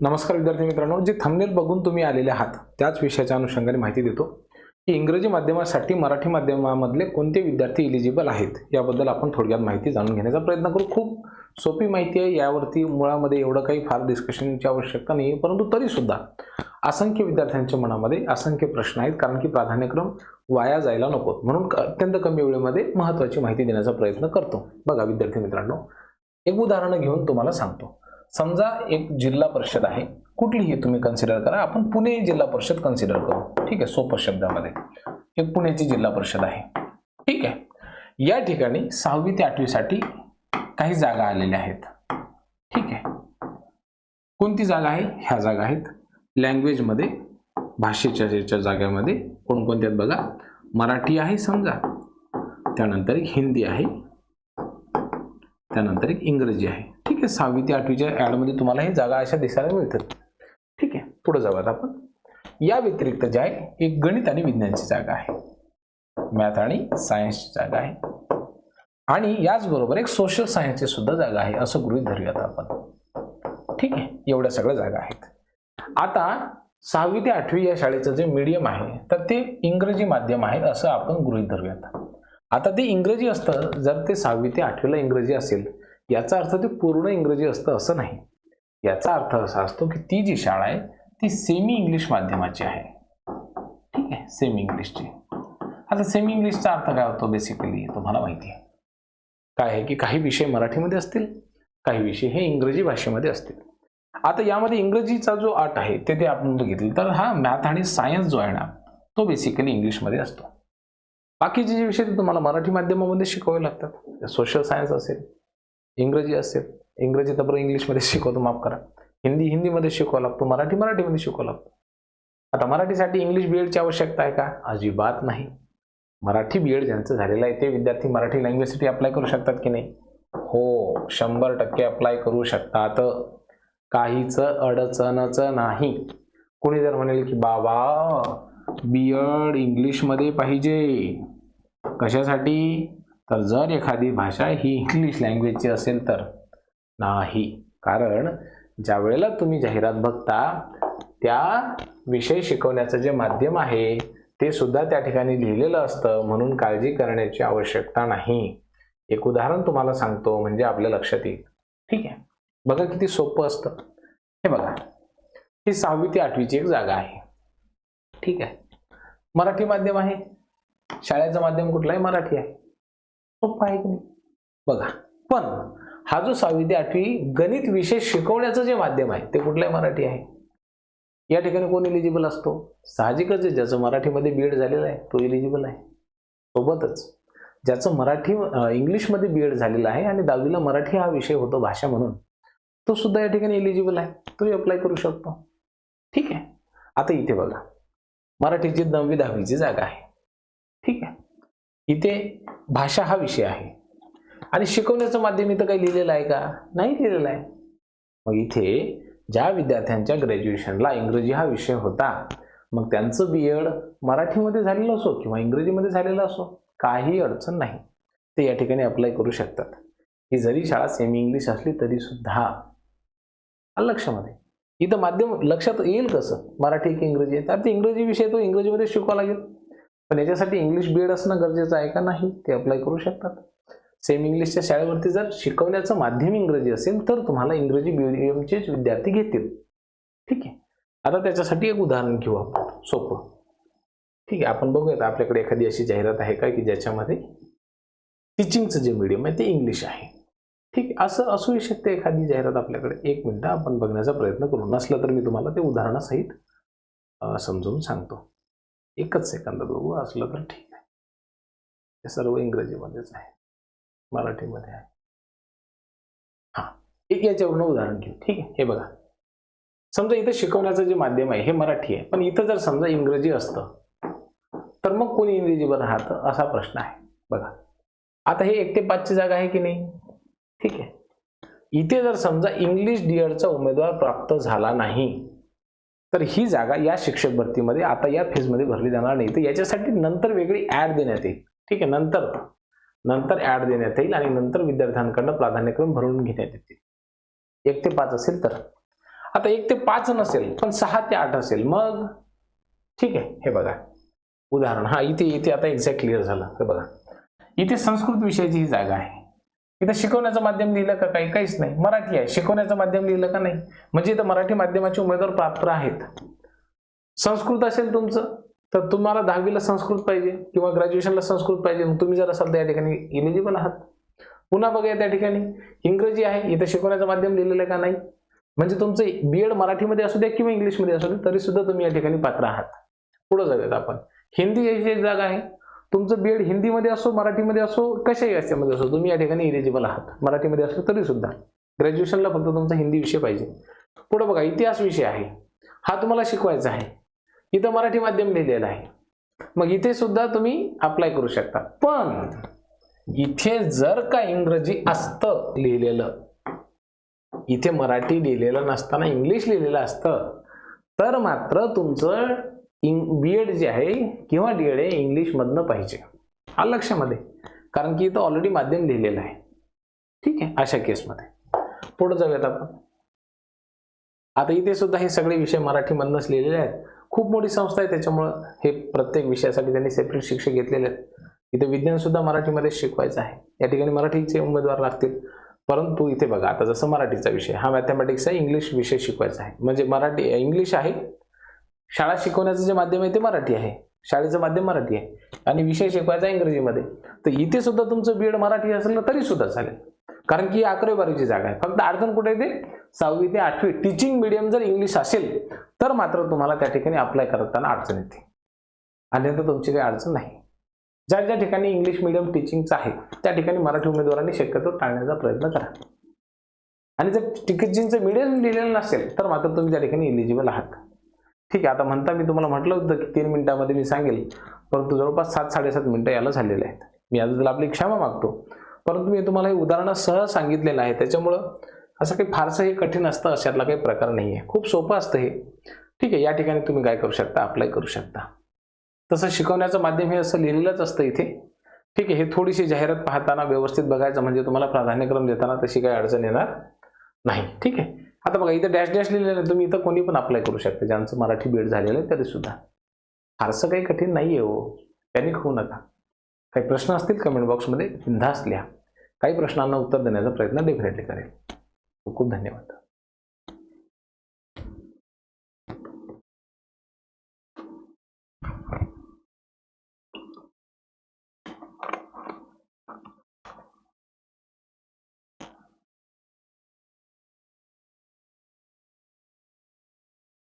नमस्कार विद्यार्थी मित्रांनो, जे थंबनेल बघून तुम्ही आलेले आहात त्याच विषयाच्या अनुषंगाने माहिती देतो की इंग्रजी माध्यमासाठी मराठी माध्यमामधले कोणते विद्यार्थी एलिजिबल आहेत याबद्दल आपण थोडक्यात माहिती जाणून घेण्याचा प्रयत्न करू। खूप सोपी माहिती आहे, यावरती मुळामध्ये एवढं काही फार डिस्कशनची आवश्यकता नाही, परंतु तरी सुद्धा असंख्य विद्यार्थ्यांच्या मनामध्ये असंख्य प्रश्न आहेत, कारण की प्राधान्यक्रम वाया जायला नको, म्हणून अत्यंत कमी वेळेमध्ये महत्त्वाची माहिती देण्याचा प्रयत्न करतो। बघा विद्यार्थी मित्रांनो, एक उदाहरण घेऊन तुम्हाला सांगतो। समजा एक जिल्हा परिषद आहे, कुठलीही तुम्ही कन्सिडर करा, आपण पुणे जिल्हा परिषद कन्सिडर करू, ठीक आहे, सोपं शब्दामध्ये। एक पुण्याची जिल्हा परिषद आहे, ठीक आहे। या ठिकाणी 6वी ते 8वी साठी काही जागा आलेल्या आहेत, ठीक आहे। कोणती जागा आहे? ह्या जागा आहेत लँग्वेज मध्ये, भाषेच्या जागेमध्ये कोणकोणत्या आहेत बघा। मराठी आहे समजा, त्यानंतर एक हिंदी आहे, त्यानंतर एक इंग्रजी आहे, ठीक आहे। 6वी ते 8वीच्या ऍड मध्ये तुम्हाला हे जागा अशा दिसायला मिळतात, ठीक आहे। पुढे जाऊयात आपण। या व्यतिरिक्त जे आहे एक गणित आणि विज्ञानची जागा आहे, मॅथ आणि सायन्सची जागा आहे, आणि याचबरोबर एक सोशल सायन्सची सुद्धा जागा आहे, असं गृहीत धरूयात आपण, ठीक आहे। एवढ्या सगळ्या जागा आहेत। आता 6वी ते 8वी या शाळेचं जे मीडियम आहे तर ते इंग्रजी माध्यम आहे असं आपण गृहीत धरूयात। आता ते इंग्रजी असतं, जर ते 6वी ते 8वीला इंग्रजी असेल याचा अर्थ ते पूर्ण इंग्रजी असतं असं नाही। याचा अर्थ असा असतो की ती जी शाळा आहे ती सेमी इंग्लिश माध्यमाची आहे, ठीक आहे, सेमी इंग्लिशची। आता सेमी इंग्लिशचा अर्थ काय होतो? बेसिकली तुम्हाला माहिती आहे काय आहे की काही विषय मराठीमध्ये असतील, काही विषय हे इंग्रजी भाषेमध्ये असतील। आता यामध्ये इंग्रजीचा जो अट आहे ते आपण बघितलं तर हा मॅथ आणि सायन्स जो आहे ना तो बेसिकली इंग्लिशमध्ये असतो। बाकीचे जे विषय तुम्हाला मराठी माध्यमामध्ये शिकवावे लागतात, सोशल सायन्स असेल, इंग्रजी असेल, इंग्रजी तर बरं इंग्लिशमध्ये शिकवतो, माफ करा, हिंदीमध्ये शिकवावं लागतो, मराठीमध्ये शिकवावं लागतो। आता मराठीसाठी इंग्लिश बीएडची आवश्यकता आहे का? अजिबात नाही। मराठी बीएड ज्यांचं झालेलं आहे ते विद्यार्थी मराठी लँग्वेजसाठी अप्लाय करू शकतात की नाही? हो, 100% अप्लाय करू शकतात, काहीच अडचणच नाही। कोणी जर म्हणेल की बाबा बीएड इंग्लिशमध्ये पाहिजे, कशासाठी? तर जर एखादी भाषा ही इंग्लिश लँग्वेजची असेल तर नाही, कारण ज्या वेळेला तुम्ही जाहिरात बघता त्या विषय शिकवण्याचं जे माध्यम आहे ते सुद्धा त्या ठिकाणी लिहिलेलं असतं, म्हणून काळजी करण्याची आवश्यकता नाही। एक उदाहरण तुम्हाला सांगतो म्हणजे आपल्या लक्षात येईल, ठीक आहे। बघा किती सोपं असतं हे। बघा, ही 6वी ते 8वीची एक जागा आहे, ठीक आहे। मराठी माध्यम आहे, शाळेचं माध्यम कुठलं आहे? मराठी आहे, सोपं आहे की नाही? बघा, पण हा जो 6वी ते 8वी गणित विषय शिकवण्याचं जे माध्यम आहे ते कुठलं आहे? मराठी आहे। या ठिकाणी कोण एलिजिबल असतो? साहजिकच आहे, ज्याचं मराठीमध्ये बीएड झालेलं आहे तो एलिजिबल आहे। सोबतच ज्याचं मराठी इंग्लिशमध्ये बीएड झालेलं आहे आणि 10वीला मराठी हा विषय होतो भाषा म्हणून, तो सुद्धा या ठिकाणी एलिजिबल आहे, तोही अप्लाय करू शकतो, ठीक आहे। आता इथे बघा, मराठीची 9वी 10वीची जागा आहे, ठीक आहे। इथे भाषा हा विषय आहे आणि शिकवण्याचं माध्यम इथं काही लिहिलेलं आहे का? नाही लिहिलेलं आहे। मग इथे ज्या विद्यार्थ्यांच्या ग्रॅज्युएशनला इंग्रजी हा विषय होता, मग त्यांचं बीएड मराठीमध्ये झालेलं असो किंवा इंग्रजीमध्ये झालेलं असो, काही अडचण नाही, ते या ठिकाणी अप्लाय करू शकतात। ही जरी शाळा सेमी इंग्लिश असली तरी सुद्धा लक्षामध्ये इथं माध्यम लक्षात येईल कसं? मराठी की इंग्रजी आहे, तर ते इंग्रजी विषय तो इंग्रजीमध्ये शिकवावा लागेल, पण याच्यासाठी इंग्लिश बीएड असणं गरजेचं आहे का? नाही, ते अप्लाय करू शकतात। सेमी इंग्लिशच्या शाळेवरती जर शिकवण्याचं माध्यम इंग्रजी असेल तर तुम्हाला इंग्रजी मीडियमचेच विद्यार्थी घेतील, ठीक आहे। आता त्याच्यासाठी एक उदाहरण घेऊ आपण, सोपं, ठीक आहे। आपण बघूयात आपल्याकडे एखादी अशी जाहिरात आहे का की ज्याच्यामध्ये टीचिंगचं जे मीडियम आहे ते इंग्लिश आहे, ठीक आहे। असं असू शकते एखादी जाहिरात आपल्याकडे। एक मिनिट आपण बघण्याचा प्रयत्न करू, नसलं तर मी तुम्हाला ते उदाहरणासहित समजून सांगतो, एकच सेकंद बघू, असलं तर ठीक आहे। हे सर्व इंग्रजीमध्येच आहे, मराठीमध्ये आहे। हा, एक याच्यावरून उदाहरण घेऊ, ठीक आहे। हे बघा, समजा इथं शिकवण्याचं जे माध्यम आहे हे मराठी आहे, पण इथं जर समजा इंग्रजी असतं तर मग कोणी एलिजिबल राहतं असा प्रश्न आहे। बघा, आता हे 1 ते 5 ची जागा आहे की नाही, ठीक आहे। इथे जर समजा इंग्लिश डीएडचा उमेदवार प्राप्त झाला नाही तर ही जागा या शिक्षक भरतीमध्ये आता या फेजमध्ये भरली जाणार नाही, तर याच्यासाठी नंतर वेगळी ऍड देण्यात येईल, ठीक आहे। नंतर ऍड देण्यात येईल आणि नंतर विद्यार्थ्यांकडून प्राधान्यक्रम भरून घेण्यात येतील, 1 ते 5 असेल तर। आता 1 ते 5 नसेल पण 6 ते 8 असेल, मग ठीक आहे. हे बघा उदाहरण, हा इथे आता एक्झॅक्ट क्लिअर झालं. हे बघा इथे संस्कृत विषयाची ही जागा आहे. इथं शिकवण्याचं माध्यम लिहिलं का? काहीच नाही. मराठी आहे, शिकवण्याचं माध्यम लिहिलं का? नाही. म्हणजे इथं मराठी माध्यमाचे उमेदवार पात्र आहेत. संस्कृत असेल तुमचं तर तुम्हाला 10वीला संस्कृत पाहिजे किंवा ग्रॅज्युएशनला संस्कृत पाहिजे, मग तुम्ही जर असाल तर या ठिकाणी इलिजिबल आहात. पुन्हा बघा त्या ठिकाणी इंग्रजी आहे, इथं शिकवण्याचं माध्यम लिहिलेलं का? नाही. म्हणजे तुमचं बीएड मराठीमध्ये असू द्या किंवा इंग्लिशमध्ये असू द्या तरी सुद्धा तुम्ही या ठिकाणी पात्र आहात. पुढे जाऊयात आपण. हिंदी याची एक जागा आहे, तुमचं बीएड हिंदीमध्ये असो मराठीमध्ये असो कशाही याच्यामध्ये असो तुम्ही या ठिकाणी इलिजिबल आहात. मराठीमध्ये असलो तरी सुद्धा ग्रॅज्युएशनला फक्त तुमचा हिंदी विषय पाहिजे. पुढे बघा इतिहास विषय आहे, हा तुम्हाला शिकवायचा आहे, इथं मराठी माध्यम लिहिलेलं आहे, मग इथे सुद्धा तुम्ही अप्लाय करू शकता. पण इथे जर का इंग्रजी असतं लिहिलेलं, इथे मराठी लिहिलेलं नसताना इंग्लिश लिहिलेलं असतं तर मात्र तुमचं बीएड जे आहे किंवा डीएड आहे इंग्लिश मधनं पाहिजे. हा लक्षामध्ये, कारण की इथं ऑलरेडी माध्यम लिहिलेलं आहे. ठीक आहे. अशा केसमध्ये पुढे जाऊयात आपण. आता इथे सुद्धा हे सगळे विषय मराठीमधनंच लिहिलेले आहेत. खूप मोठी संस्था आहे त्याच्यामुळं हे प्रत्येक विषयासाठी त्यांनी सेपरेट शिक्षक घेतलेले आहेत. इथे विज्ञान सुद्धा मराठीमध्ये शिकवायचं आहे. या ठिकाणी मराठीचे उमेदवार लागतील. परंतु इथे बघा आता जसं मराठीचा विषय हा मॅथमॅटिक्स आहे, इंग्लिश विषय शिकवायचा आहे. म्हणजे मराठी इंग्लिश आहे, शाळा शिकवण्याचं जे माध्यम आहे ते मराठी आहे, शाळेचं माध्यम मराठी आहे आणि विषय शिकवायचा इंग्रजीमध्ये. तर इथे सुद्धा तुमचं बीएड मराठी असेल तरी सुद्धा चालेल, कारण की 11वी-12वीची जागा आहे. फक्त अडचण कुठे येते? 6वी ते 8वी टीचिंग मीडियम जर इंग्लिश असेल तर मात्र तुम्हाला त्या ठिकाणी अप्लाय करताना अडचण येते, अन्यथा तुमची काही अडचण नाही. ज्या ज्या ठिकाणी इंग्लिश मीडियम टीचिंगचं आहे त्या ठिकाणी मराठी उमेदवारांनी शक्यतो टाळण्याचा प्रयत्न करा. आणि जर टीचिंगचं मीडियम लिहिलेलं नसेल तर मात्र तुम्ही त्या ठिकाणी इलिजिबल आहात. ठीक आहे. आता म्हणता मी तुम्हाला म्हटलं होतं की 3 मिनिटांमध्ये मी सांगेल, परंतु जवळपास 7-7.5 मिनिटं याला झालेले आहेत. मी याबद्दल आपली क्षमा मागतो, परंतु मी तुम्हाला हे उदाहरणासह सांगितलेलं आहे. त्याच्यामुळं असं काही फारसं हे कठीण असतं अशातला काही प्रकार नाही आहे. खूप सोपं असतं हे. ठीक आहे. या ठिकाणी तुम्ही काय करू शकता? अप्लाय करू शकता. तसं शिकवण्याचं माध्यम हे असं लिहिलेलंच असतं इथे. ठीक आहे. हे थोडीशी जाहिरात पाहताना व्यवस्थित बघायचं, म्हणजे तुम्हाला प्राधान्यक्रम देताना तशी काही अडचण येणार नाही. ठीक आहे. आता बघा इथं डॅश डॅश लिहिलेलं आहे, तुम्ही इथं कोणी पण अप्लाय करू शकता ज्यांचं मराठी बीएड झालेलं आहे तरी सुद्धा. फारसं काही कठीण नाही आहे हो, पॅनिक होऊ नका. काही प्रश्न असतील कमेंट बॉक्समध्ये बिनधास्त लिहा. काही प्रश्नांना उत्तर देण्याचा प्रयत्न डेफिनेटली करेल. खूप खूप धन्यवाद.